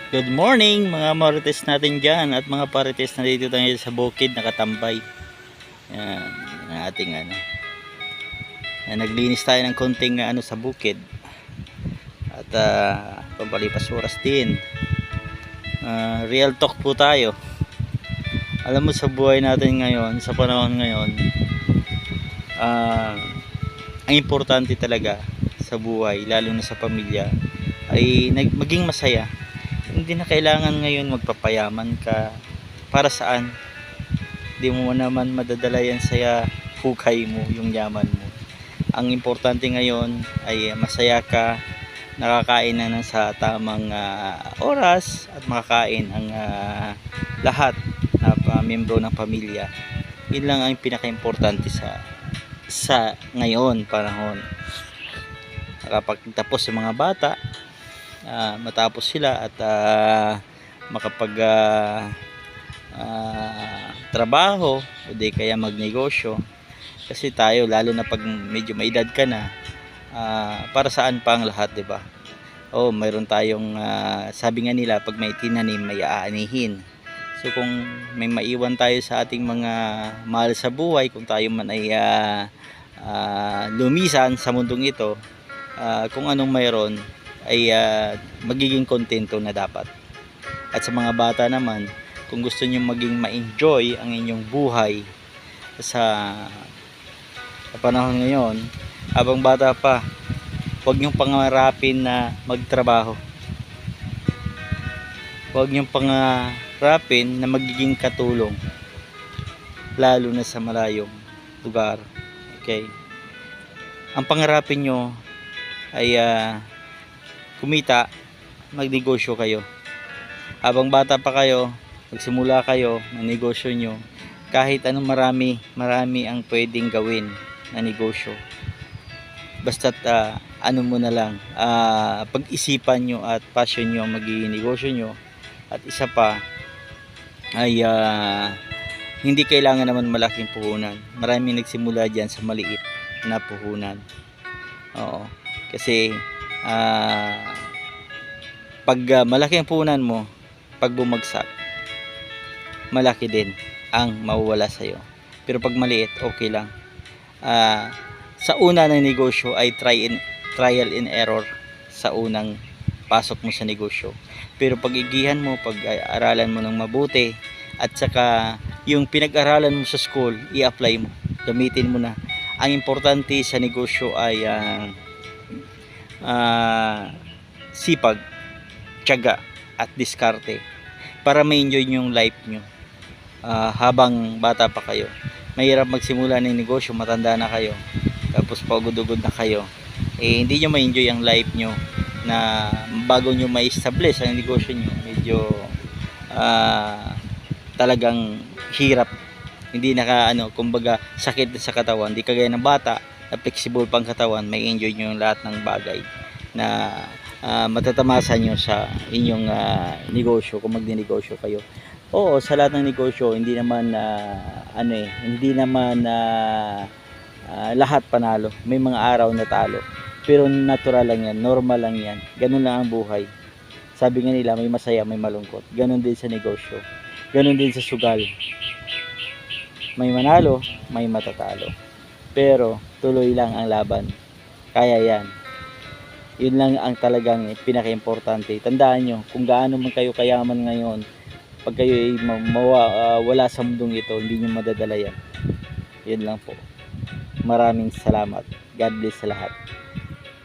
Good morning mga marites natin dyan at mga parites na dito tayo sa bukid nakatambay. Yan, ang ating naglinis tayo ng konting sa bukid at pampalipas oras din. Real talk po tayo. Alam mo sa buhay natin ngayon, sa panahon ngayon, ang importante talaga sa buhay, lalo na sa pamilya, ay maging masaya. Hindi na kailangan ngayon magpapayaman ka. Para saan? Hindi mo naman madadala yan sa hukay mo, yung yaman mo. Ang importante ngayon ay masaya ka, nakakain na sa tamang oras at makakain ang lahat na miyembro ng pamilya. Yun lang ang pinaka-importante sa ngayon panahon. Nakapagtapos sa mga bata, matapos sila at makapag trabaho o di kaya magnegosyo. Kasi tayo, lalo na pag medyo may edad ka na, para saan pa ang lahat, di ba? Mayroon tayong sabi nga nila, pag may tinanim may aanihin. So kung may maiwan tayo sa ating mga mahal sa buhay, kung tayo man ay lumisan sa mundong ito, kung anong mayroon ay magiging kontento na dapat. At sa mga bata naman, kung gusto niyo maging ma-enjoy ang inyong buhay sa panahon ngayon, habang bata pa, huwag niyong pangarapin na magtrabaho. Huwag niyong pangarapin na magiging katulong, lalo na sa malayong lugar. Okay? Ang pangarapin niyo ay kumita, magnegosyo kayo. Habang bata pa kayo, magsimula kayo ng negosyo nyo. Kahit anong marami ang pwedeng gawin na negosyo. Basta't ano mo na lang, pag-isipan nyo at passion nyo ang magiging negosyo nyo. At isa pa ay hindi kailangan naman malaking puhunan. Maraming nagsimula dyan sa maliit na puhunan. Kasi pag malaki ang puhunan mo, pag bumagsak, malaki din ang mawawala sa'yo. Pero pag maliit, okay lang. Sa una ng negosyo ay trial and error sa unang pasok mo sa negosyo. Pero pag igihan mo, pag-aralan mo ng mabuti, at saka yung pinag-aralan mo sa school, i-apply mo, gamitin mo na. Ang importante sa negosyo ay sipag, tiyaga at diskarte para ma-enjoy yung life nyo habang bata pa kayo. Mahirap magsimula ng negosyo, matanda na kayo, tapos pagod-ugod na kayo, hindi nyo ma-enjoy ang life nyo na bago nyo ma-establish ang negosyo nyo. Medyo talagang hirap, hindi kumbaga sakit sa katawan. Hindi kagaya ng bata na flexible pang katawan, may enjoy nyo yung lahat ng bagay na matatamasa nyo sa inyong negosyo kung magninegosyo kayo. Sa lahat ng negosyo, hindi naman lahat panalo. May mga araw na talo. Pero natural lang yan, normal lang yan. Ganun lang ang buhay. Sabi nga nila, may masaya, may malungkot. Ganun din sa negosyo. Ganun din sa sugal. May manalo, may matatalo. Pero tuloy lang ang laban. Kaya yan. Yun lang ang talagang pinaka-importante. Tandaan nyo, kung gaano man kayo kayaman ngayon, pag kayo ay wala sa mundong ito, hindi nyo madadala yan. Yun lang po. Maraming salamat. God bless sa lahat.